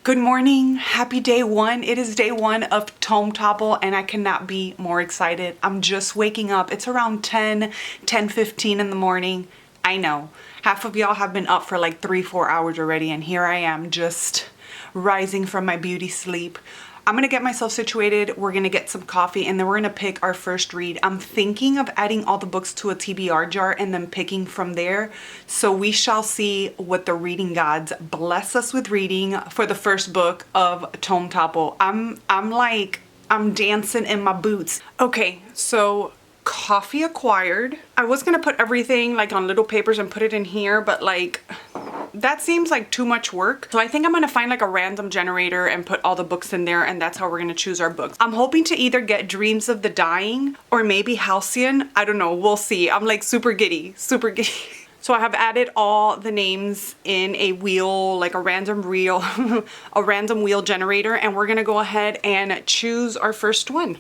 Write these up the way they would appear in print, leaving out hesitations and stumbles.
Good morning, happy day one. It is day one of Tome Topple and I cannot be more excited. I'm just waking up. It's around 10:15 in the morning. I know, half of y'all have been up for like 3-4 hours already and here I am just rising from my beauty sleep. I'm gonna get myself situated, we're gonna get some coffee, and then we're gonna pick our first read. I'm thinking of adding all the books to a TBR jar and then picking from there. So we shall see what the reading gods bless us with reading for the first book of Tome Topple. I'm dancing in my boots. Okay, so coffee acquired. I was gonna put everything like on little papers and put it in here, but like, that seems like too much work. So I think I'm gonna find like a random generator and put all the books in there, and that's how we're gonna choose our books. I'm hoping to either get Dreams of the Dying or maybe Halcyon. I don't know, we'll see. I'm like super giddy, super giddy. So I have added all the names in a wheel, like a random wheel, a random wheel generator, and we're gonna go ahead and choose our first one.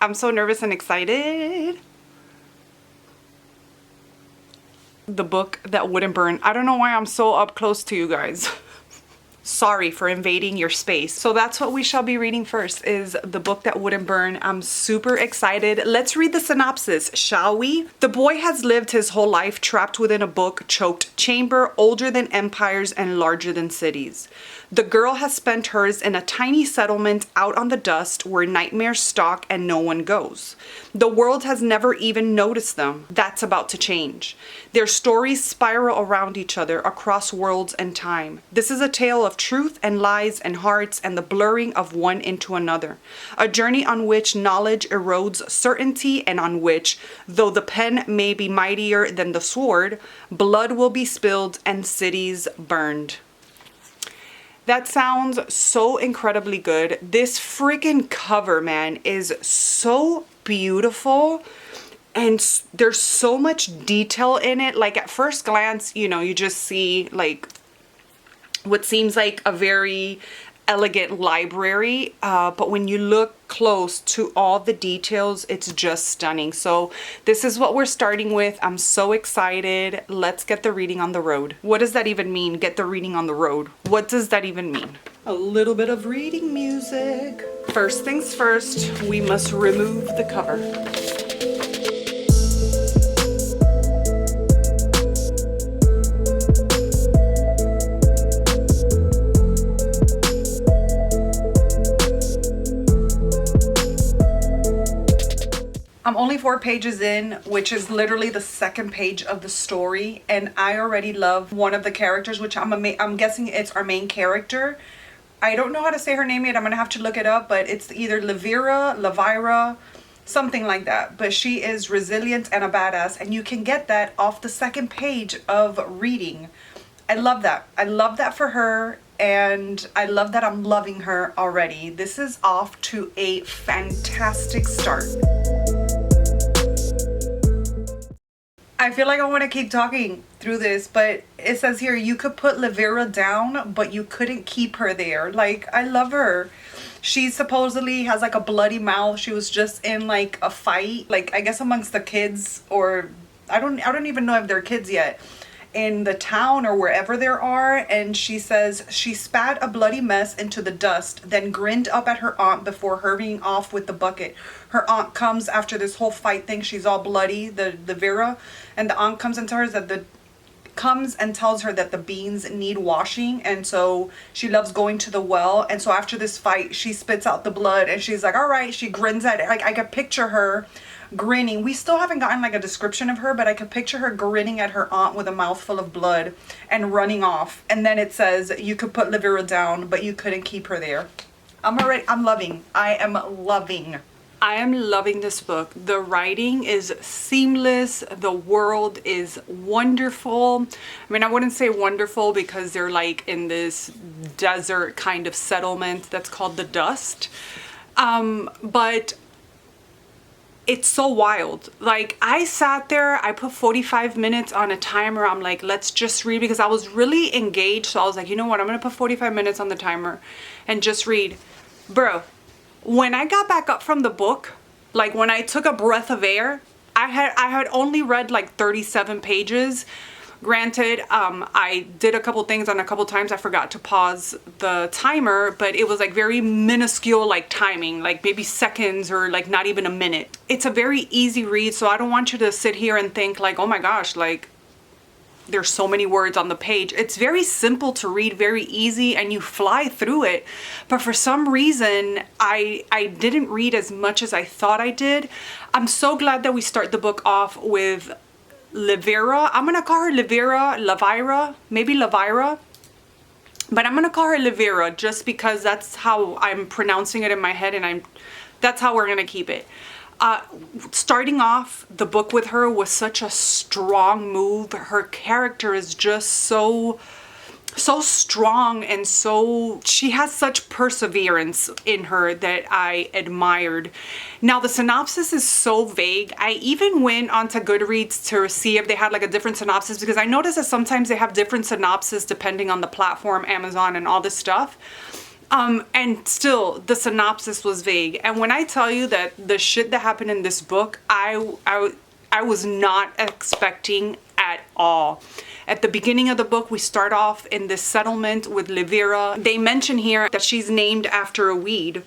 I'm so nervous and excited. The book that wouldn't burn. I don't know why I'm so up close to you guys. Sorry for invading your space. So that's what we shall be reading first, is the book that wouldn't burn. I'm super excited. Let's read the synopsis, shall we? The boy has lived his whole life trapped within a book-choked chamber older than empires and larger than cities. The girl has spent hers in a tiny settlement out on the dust where nightmares stalk and no one goes. The world has never even noticed them. That's about to change. Their stories spiral around each other across worlds and time. This is a tale of truth and lies and hearts and the blurring of one into another. A journey on which knowledge erodes certainty and on which, though the pen may be mightier than the sword, blood will be spilled and cities burned. That sounds so incredibly good. This freaking cover, man, is so beautiful and there's so much detail in it. Like at first glance, you know, you just see like what seems like a very elegant library, but when you look close to all the details, it's just stunning. So this is what we're starting with. I'm so excited. Let's get the reading on the road. What does that even mean, get the reading on the road? What does that even mean? A little bit of reading music. First things first, we must remove the cover. I'm only 4 pages in, which is literally the second page of the story, and I already love one of the characters, which I'm guessing it's our main character. I don't know how to say her name yet. I'm gonna have to look it up, but it's either Levira, something like that. But she is resilient and a badass, and you can get that off the second page of reading. I love that. I love that for her, and I love that I'm loving her already. This is off to a fantastic start. I feel like I want to keep talking through this, but it says here you could put Levira down, but you couldn't keep her there. Like, I love her. She supposedly has like a bloody mouth. She was just in like a fight, like I guess amongst the kids, or I don't even know if they're kids yet, in the town or wherever there are, and she says she spat a bloody mess into the dust, then grinned up at her aunt before hurrying off with the bucket. Her aunt comes after this whole fight thing. She's all bloody, the Vera, and the aunt comes and tells her that the beans need washing, and so she loves going to the well. And so after this fight, she spits out the blood, and she's like, all right. She grins at it. Like, I could picture her grinning. We still haven't gotten like a description of her, but I could picture her grinning at her aunt with a mouthful of blood and running off. And then it says you could put Levira down, but you couldn't keep her there. I am loving this book. The writing is seamless. The world is wonderful. I mean, I wouldn't say wonderful because they're like in this desert kind of settlement that's called the Dust. But it's so wild. Like, I sat there, I put 45 minutes on a timer. I'm like, let's just read, because I was really engaged. So I was like, you know what? I'm going to put 45 minutes on the timer and just read. Bro, when I got back up from the book, like when I took a breath of air, I had only read like 37 pages, Granted, I did a couple things on a couple times. I forgot to pause the timer, but it was like very minuscule like timing, like maybe seconds or like not even a minute. It's a very easy read, so I don't want you to sit here and think like, oh my gosh, like there's so many words on the page. It's very simple to read, very easy, and you fly through it. But for some reason, I didn't read as much as I thought I did. I'm so glad that we start the book off with Livira. I'm gonna call her Lavira, maybe Lavira, but I'm gonna call her Livira just because that's how I'm pronouncing it in my head, and that's how we're gonna keep it. Starting off the book with her was such a strong move. Her character is just so strong, and she has such perseverance in her that I admired. Now the synopsis is so vague. I even went onto Goodreads to see if they had like a different synopsis, because I noticed that sometimes they have different synopsis depending on the platform, Amazon and all this stuff. And still the synopsis was vague. And when I tell you that the shit that happened in this book, I was not expecting at all. At the beginning of the book, we start off in this settlement with Livira. They mention here that she's named after a weed.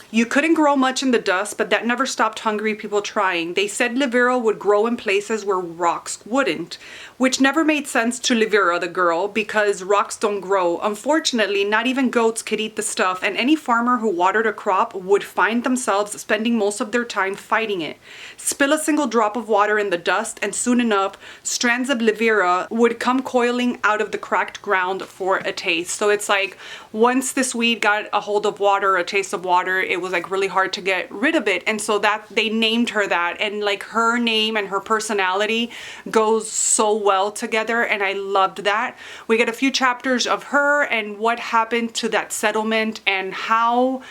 You couldn't grow much in the dust, but that never stopped hungry people trying. They said Livira would grow in places where rocks wouldn't, which never made sense to Livira, the girl, because rocks don't grow. Unfortunately, not even goats could eat the stuff, and any farmer who watered a crop would find themselves spending most of their time fighting it. Spill a single drop of water in the dust, and soon enough, strands of Livira would come coiling out of the cracked ground for a taste. So it's like, once this weed got a hold of water, a taste of water, it was like really hard to get rid of it. And so that they named her that, and like her name and her personality goes so well together, and I loved that. We get a few chapters of her and what happened to that settlement, and how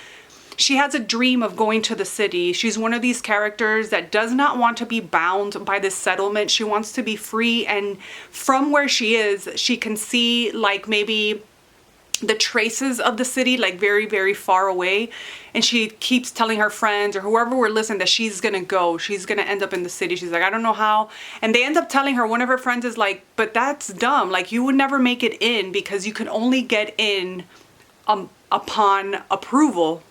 she has a dream of going to the city. She's one of these characters that does not want to be bound by this settlement. She wants to be free, and from where she is, she can see like maybe the traces of the city, like very, very far away. And she keeps telling her friends or whoever will listen that she's gonna go, she's gonna end up in the city. She's like, I don't know how. And they end up telling her, one of her friends is like, but that's dumb. Like, you would never make it in, because you can only get in upon approval.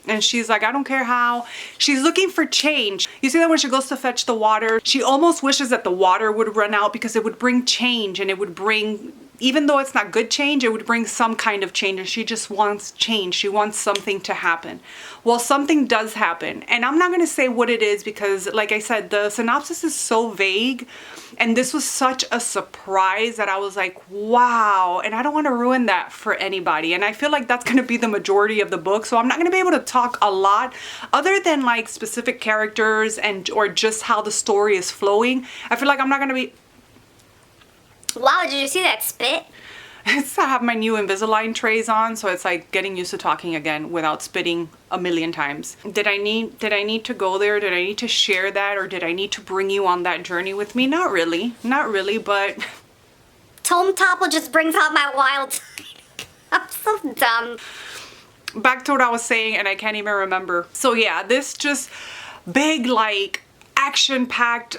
And she's like, I don't care how. She's looking for change. You see that when she goes to fetch the water, she almost wishes that the water would run out, because it would bring change, and it would bring, even though it's not good change, it would bring some kind of change. And she just wants change. She wants something to happen. Well, something does happen. And I'm not going to say what it is, because like I said, the synopsis is so vague. And this was such a surprise that I was like, wow. And I don't want to ruin that for anybody. And I feel like that's going to be the majority of the book. So I'm not going to be able to talk a lot other than like specific characters or just how the story is flowing. I feel like I'm not going to be... Wow, did you see that spit? It's I have my new Invisalign trays on, so it's like getting used to talking again without spitting a million times. Did I need to go there? Did I need to share that? Or did I need to bring you on that journey with me? Not really, but... Tome Topple just brings out my wild side. I'm so dumb. Back to what I was saying, and I can't even remember. So yeah, this just big, like, action-packed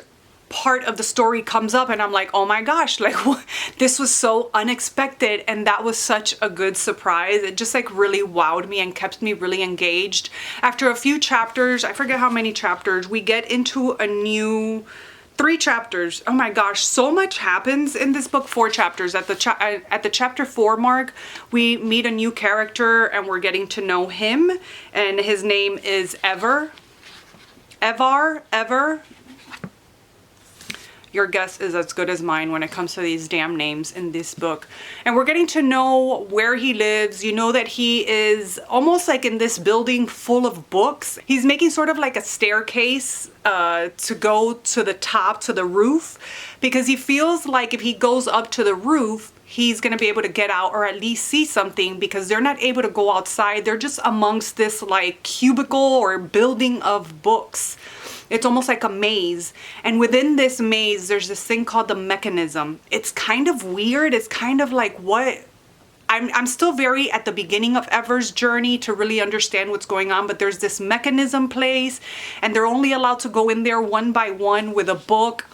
part of the story comes up, and I'm like, oh my gosh, like what? This was so unexpected, and that was such a good surprise. It just like really wowed me and kept me really engaged. After a few chapters, I forget how many chapters, we get into a new 3 chapters. Oh my gosh, so much happens in this book. 4 chapters. At the chapter 4 mark, we meet a new character, and we're getting to know him, and his name is Ever. Your guess is as good as mine when it comes to these damn names in this book. And we're getting to know where he lives. You know that he is almost like in this building full of books. He's making sort of like a staircase to go to the top, to the roof, because he feels like if he goes up to the roof, he's gonna be able to get out or at least see something, because they're not able to go outside. They're just amongst this like cubicle or building of books. It's almost like a maze. And within this maze, there's this thing called the mechanism. It's kind of weird. It's kind of like what... I'm still very at the beginning of Ever's journey to really understand what's going on, but there's this mechanism place, and they're only allowed to go in there one by one with a book.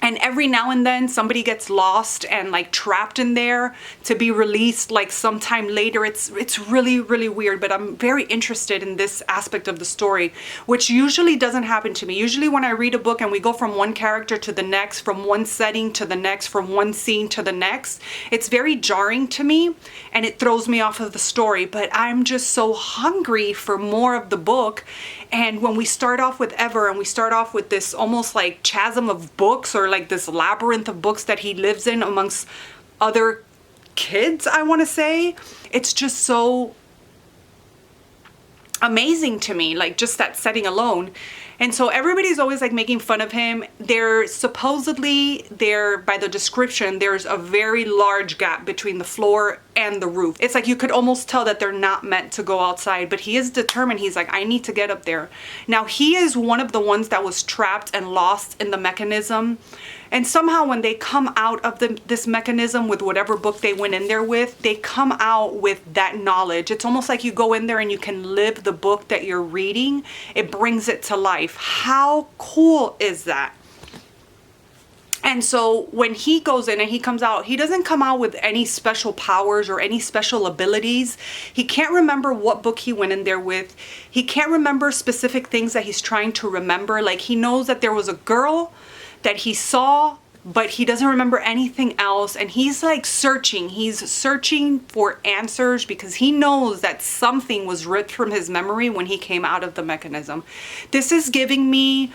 And every now and then somebody gets lost and like trapped in there to be released like sometime later. It's really, really weird, but I'm very interested in this aspect of the story, which usually doesn't happen to me. Usually when I read a book and we go from one character to the next, from one setting to the next, from one scene to the next, it's very jarring to me and it throws me off of the story. But I'm just so hungry for more of the book. And when we start off with Ever and we start off with this almost like chasm of books, or like this labyrinth of books that he lives in amongst other kids, I want to say, it's just so amazing to me, like just that setting alone. And so everybody's always like making fun of him. They're supposedly, by the description, there's a very large gap between the floor and the roof. It's like you could almost tell that they're not meant to go outside, but he is determined. He's like, I need to get up there. Now he is one of the ones that was trapped and lost in the mechanism. And somehow when they come out of this mechanism with whatever book they went in there with, they come out with that knowledge. It's almost like you go in there and you can live the book that you're reading. It brings it to life. How cool is that? And so when he goes in and he comes out, he doesn't come out with any special powers or any special abilities. He can't remember what book he went in there with. He can't remember specific things that he's trying to remember. Like he knows that there was a girl that he saw, but he doesn't remember anything else. And he's like searching. He's searching for answers because he knows that something was ripped from his memory when he came out of the mechanism. This is giving me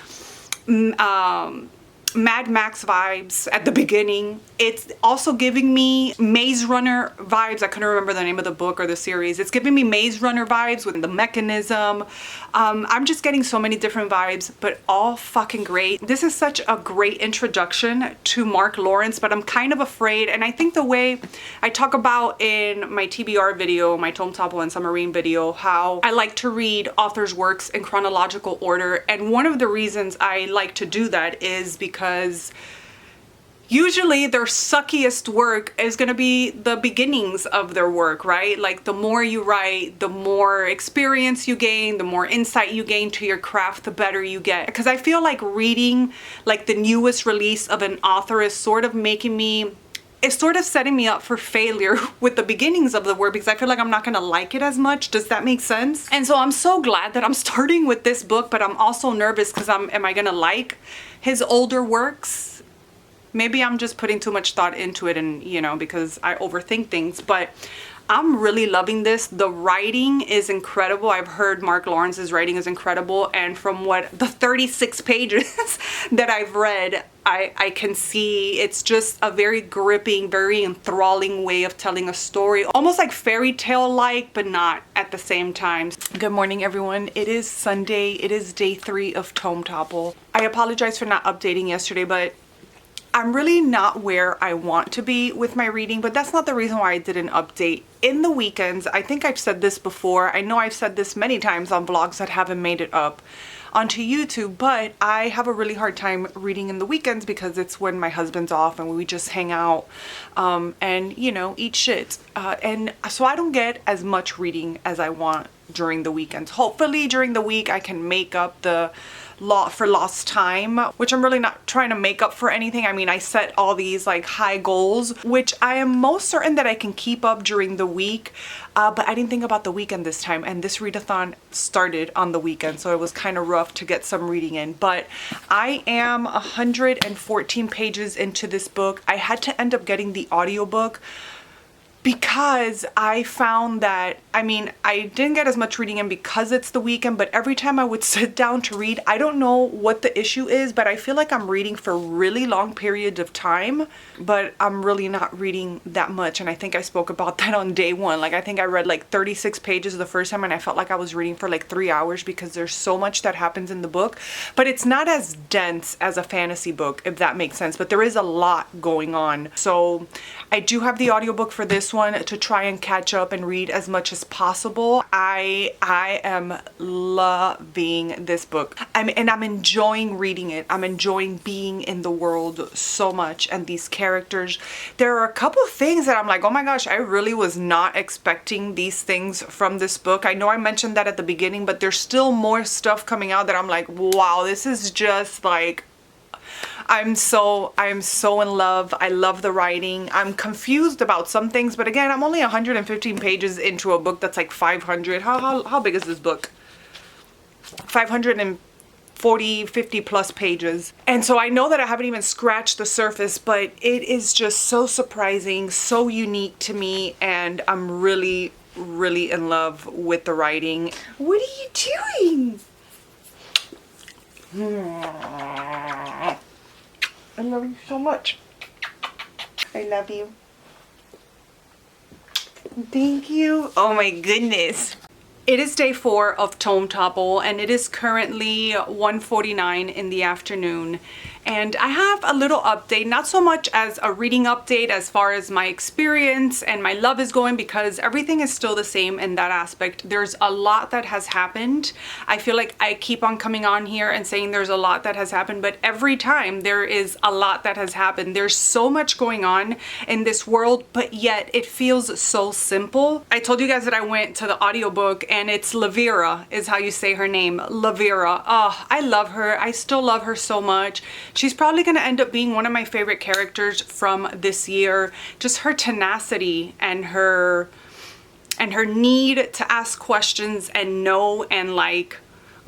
Mad Max vibes at the beginning. It's also giving me Maze Runner vibes. I couldn't remember the name of the book or the series. It's giving me Maze Runner vibes with the mechanism. I'm just getting so many different vibes, but all fucking great. This is such a great introduction to Mark Lawrence, but I'm kind of afraid. And I think the way I talk about in my TBR video, my Tome Topple and Submarine video, how I like to read authors' works in chronological order. And one of the reasons I like to do that is because usually their suckiest work is going to be the beginnings of their work, right? Like the more you write, the more experience you gain, the more insight you gain to your craft, the better you get. Because I feel like reading like the newest release of an author is sort of making me, it's sort of setting me up for failure with the beginnings of the work, because I feel like I'm not going to like it as much. Does that make sense? And so I'm so glad that I'm starting with this book, but I'm also nervous because am I going to like his older works? Maybe I'm just putting too much thought into it, and you know, because I overthink things, but I'm really loving this. The writing is incredible. I've heard Mark Lawrence's writing is incredible, and from what the 36 pages that I've read, I can see it's just a very gripping, very enthralling way of telling a story, almost like fairy tale like, but not at the same time. Good morning, everyone. It is Sunday. It is day 3 of Tome Topple. I apologize for not updating yesterday, but I'm really not where I want to be with my reading, but that's not the reason why I didn't update. In the weekends, I think I've said this before. I know I've said this many times on vlogs that haven't made it up onto YouTube, but I have a really hard time reading in the weekends because it's when my husband's off and we just hang out and, you know, eat shit. And so I don't get as much reading as I want during the weekends. Hopefully during the week I can make up the for lost time, which I'm really not trying to make up for anything. I mean, I set all these like high goals, which I am most certain that I can keep up during the week, but I didn't think about the weekend this time, and this readathon started on the weekend, so it was kind of rough to get some reading in. But I am 114 pages into this book. I had to end up getting the audiobook because I found that, I mean, I didn't get as much reading in because it's the weekend, but every time I would sit down to read, I don't know what the issue is, but I feel like I'm reading for really long periods of time, but I'm really not reading that much. And I think I spoke about that on day 1. Like, I think I read like 36 pages the first time and I felt like I was reading for like 3 hours because there's so much that happens in the book, but it's not as dense as a fantasy book, if that makes sense, but there is a lot going on. So I do have the audiobook for this one to try and catch up and read as much as possible. I am loving this book. I'm enjoying reading it. I'm enjoying being in the world so much, and these characters. There are a couple of things that I'm like, oh my gosh, I really was not expecting these things from this book. I know I mentioned that at the beginning, but there's still more stuff coming out that I'm like, wow, this is just like, I'm so in love. I love the writing. I'm confused about some things, but again, I'm only 115 pages into a book that's like 500. How big is this book? 540, 50 plus pages. And so I know that I haven't even scratched the surface, but it is just so surprising, so unique to me, and I'm really, really in love with the writing. What are you doing? I love you so much. I love you. Thank you. Oh my goodness. It is day 4 of Tome Topple, and it is currently 1:49 in the afternoon. And I have a little update, not so much as a reading update as far as my experience and my love is going, because everything is still the same in that aspect. There's a lot that has happened. I feel like I keep on coming on here and saying there's a lot that has happened, but every time there is a lot that has happened. There's so much going on in this world, but yet it feels so simple. I told you guys that I went to the audiobook, and it's Lavira is how you say her name. Lavira. Oh, I love her. I still love her so much. She's probably going to end up being one of my favorite characters from this year. Just her tenacity and her need to ask questions and know and like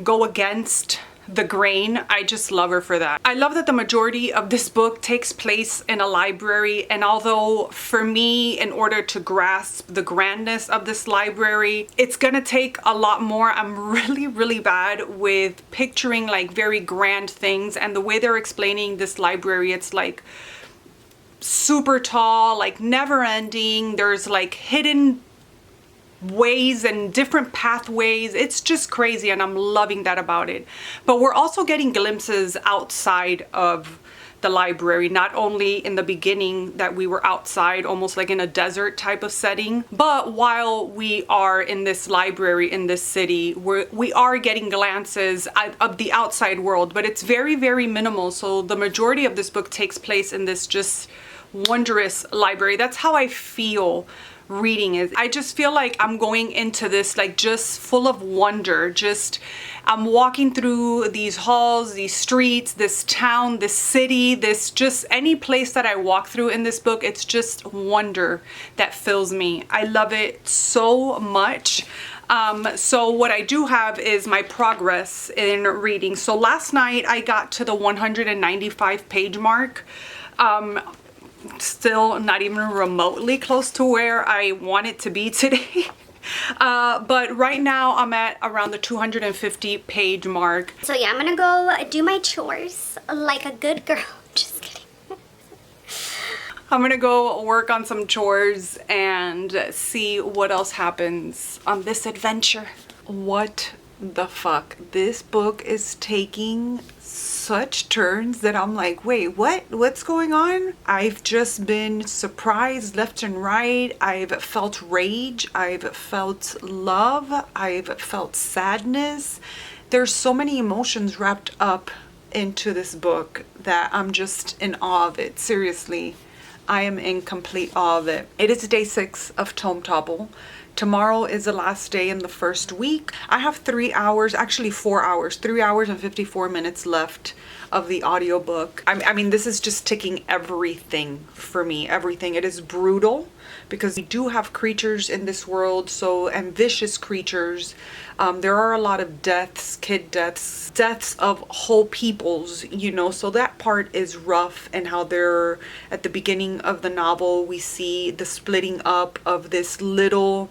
go against the grain. I just love her for that. I love that the majority of this book takes place in a library, and although for me, in order to grasp the grandness of this library, it's gonna take a lot more. I'm really bad with picturing like very grand things, and the way they're explaining this library, it's like super tall, like never ending. There's like hidden ways and different pathways. It's just crazy, and I'm loving that about it. But we're also getting glimpses outside of the library, not only in the beginning that we were outside almost like in a desert type of setting, but while we are in this library in this city, we are getting glances of the outside world, but it's very minimal. So the majority of this book takes place in this just wondrous library. That's how I feel reading is. I just feel like I'm going into this like just full of wonder. Just I'm walking through these halls, these streets, this town, this city, this just any place that I walk through in this book, it's just wonder that fills me. I love it so much. So what I do have is my progress in reading. So last night I got to the 195 page mark. Still not even remotely close to where I want it to be today. But right now I'm at around the 250 page mark. So yeah, I'm gonna go do my chores like a good girl. Just kidding. I'm gonna go work on some chores and see what else happens on this adventure. What the fuck? This book is taking such turns that I'm like, wait, what's going on? I've just been surprised left and right. I've felt rage, I've felt love, I've felt sadness. There's so many emotions wrapped up into this book that I'm just in awe of it. Seriously, I am in complete awe of it. It is day 6 of Tome Topple. Tomorrow is the last day in the first week. I have 3 hours, actually 4 hours, 3 hours and 54 minutes left of the audiobook. I mean, this is just ticking everything for me, everything. It is brutal because we do have creatures in this world, so, and vicious creatures. There are a lot of deaths, kid deaths, deaths of whole peoples, you know, so that part is rough. And how they're, at the beginning of the novel, we see the splitting up of this little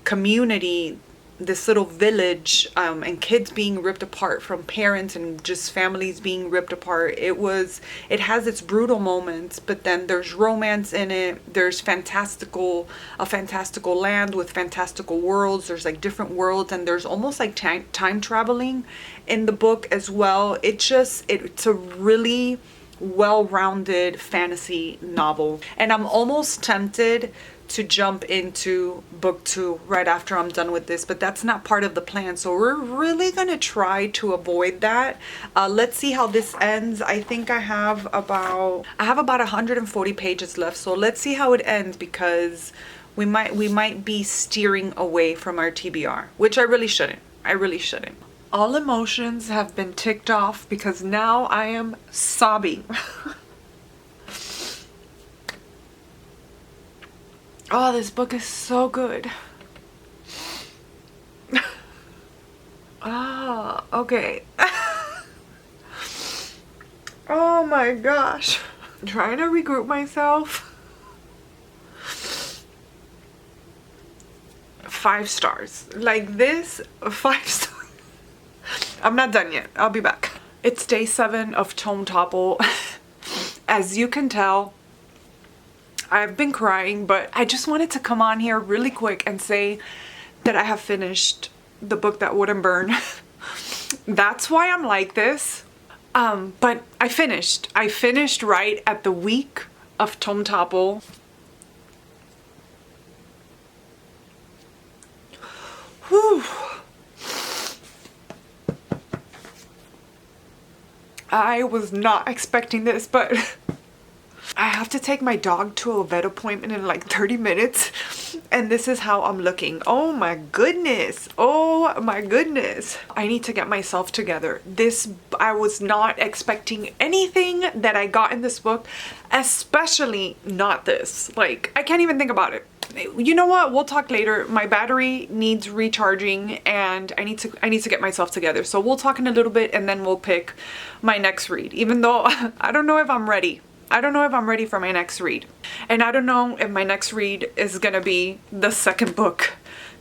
community, this little village, and kids being ripped apart from parents and just families being ripped apart. It has its brutal moments, but then there's romance in it. There's a fantastical land with fantastical worlds. There's like different worlds, and there's almost like time traveling in the book as well. It's a really well-rounded fantasy novel, and I'm almost tempted to jump into book 2 right after I'm done with this, but that's not part of the plan, so we're really gonna try to avoid that. Let's see how this ends. I think I have about 140 pages left, so let's see how it ends, because we might be steering away from our TBR, which I really shouldn't. All emotions have been ticked off because now I am sobbing. Oh, this book is so good. Ah, okay. Oh my gosh. I'm trying to regroup myself. 5 stars. Like this, 5 stars. I'm not done yet. I'll be back. It's day 7 of Tome Topple. As you can tell, I've been crying, but I just wanted to come on here really quick and say that I have finished the book that wouldn't burn. That's why I'm like this. But I finished. I finished right at the week of Tome Topple. Whew. I was not expecting this, but I have to take my dog to a vet appointment in like 30 minutes. And this is how I'm looking. Oh my goodness. Oh my goodness. I need to get myself together. I was not expecting anything that I got in this book, especially not this. Like, I can't even think about it. You know what? We'll talk later. My battery needs recharging and I need to get myself together. So we'll talk in a little bit and then we'll pick my next read. Even though I don't know if I'm ready. I don't know if I'm ready for my next read. And I don't know if my next read is gonna be the second book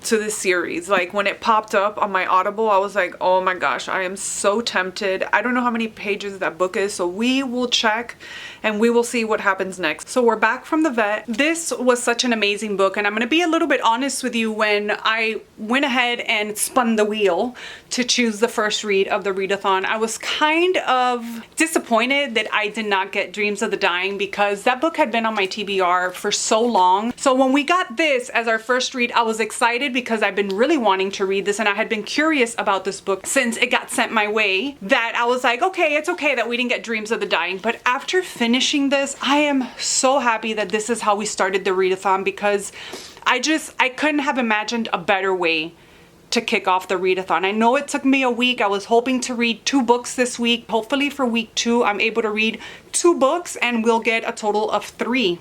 to this series. Like, when it popped up on my Audible, I was like, oh my gosh, I am so tempted. I don't know how many pages that book is, so we will check and we will see what happens next. So we're back from the vet. This was such an amazing book, and I'm gonna be a little bit honest with you. When I went ahead and spun the wheel to choose the first read of the readathon, I was kind of disappointed that I did not get Dreams of the Dying, because that book had been on my TBR for so long. So when we got this as our first read, I was excited because I've been really wanting to read this and I had been curious about this book since it got sent my way, that I was like, okay, it's okay that we didn't get Dreams of the Dying. But after finishing this, I am so happy that this is how we started the readathon, because I couldn't have imagined a better way to kick off the readathon. I know it took me a week. I was hoping to read 2 books this week. Hopefully for week 2, I'm able to read 2 books and we'll get a total of 3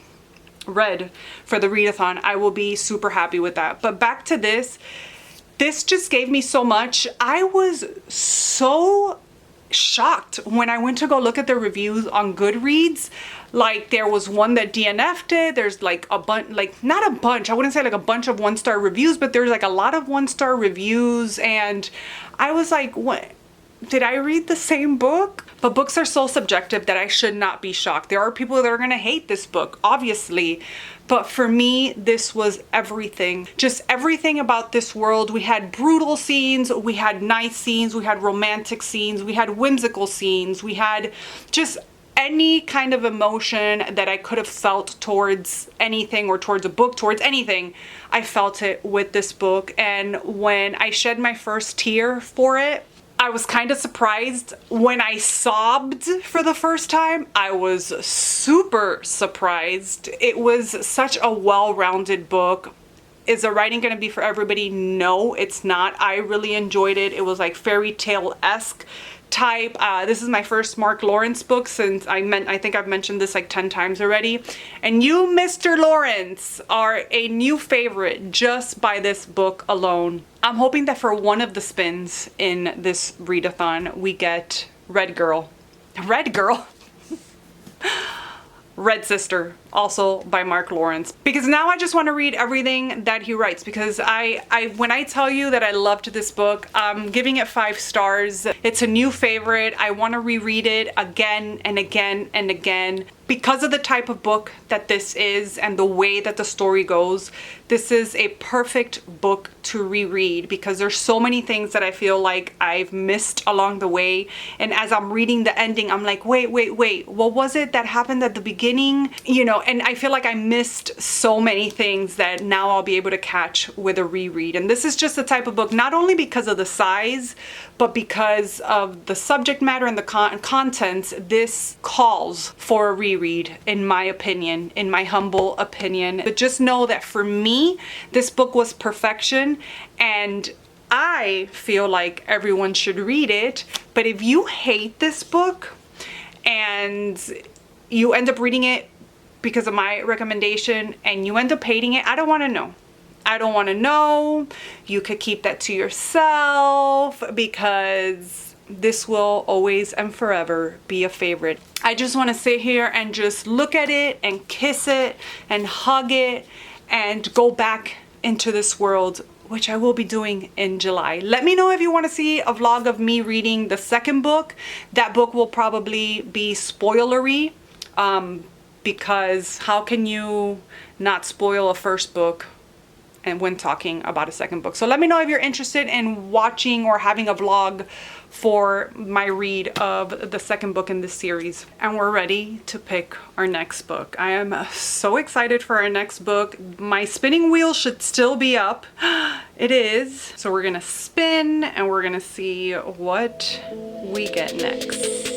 read for the readathon. I will be super happy with that. But back to this just gave me so much. I was so shocked when I went to go look at the reviews on Goodreads. Like, there was one that DNF'd it. There's like a bunch, like not a bunch, I wouldn't say like a bunch of 1-star reviews, but there's like a lot of 1-star reviews. And I was like, what? Did I read the same book? But books are so subjective that I should not be shocked. There are people that are gonna hate this book, obviously. But for me, this was everything. Just everything about this world. We had brutal scenes, we had nice scenes, we had romantic scenes, we had whimsical scenes, we had just any kind of emotion that I could have felt towards anything, or towards a book, towards anything. I felt it with this book. And when I shed my first tear for it, I was kind of surprised. When I sobbed for the first time, I was super surprised. It was such a well-rounded book. Is the writing going to be for everybody? No, it's not. I really enjoyed it. It was like fairy tale-esque type. This is my first Mark Lawrence book, since I think I've mentioned this like 10 times already. And you, Mr. Lawrence, are a new favorite just by this book alone. I'm hoping that for one of the spins in this readathon, we get Red Girl. Red Girl? Red Sister, also by Mark Lawrence. Because now I just want to read everything that he writes, because when I tell you that I loved this book, I'm giving it 5 stars. It's a new favorite. I want to reread it again and again and again. Because of the type of book that this is and the way that the story goes, this is a perfect book to reread, because there's so many things that I feel like I've missed along the way. And as I'm reading the ending, I'm like, wait, what was it that happened at the beginning? You know, and I feel like I missed so many things that now I'll be able to catch with a reread. And this is just the type of book, not only because of the size, but because of the subject matter and the contents, this calls for a reread, in my opinion, in my humble opinion. But just know that for me, this book was perfection, and I feel like everyone should read it. But if you hate this book and you end up reading it because of my recommendation and you end up hating it, I don't want to know. I don't want to know. You could keep that to yourself, because this will always and forever be a favorite. I just want to sit here and just look at it and kiss it and hug it and go back into this world, which I will be doing in July. Let me know if you want to see a vlog of me reading the second book. That book will probably be spoilery, because how can you not spoil a first book and when talking about a second book? So let me know if you're interested in watching or having a vlog for my read of the second book in this series. And we're ready to pick our next book. I am so excited for our next book. My spinning wheel should still be up. It is. So we're gonna spin and we're gonna see what we get next.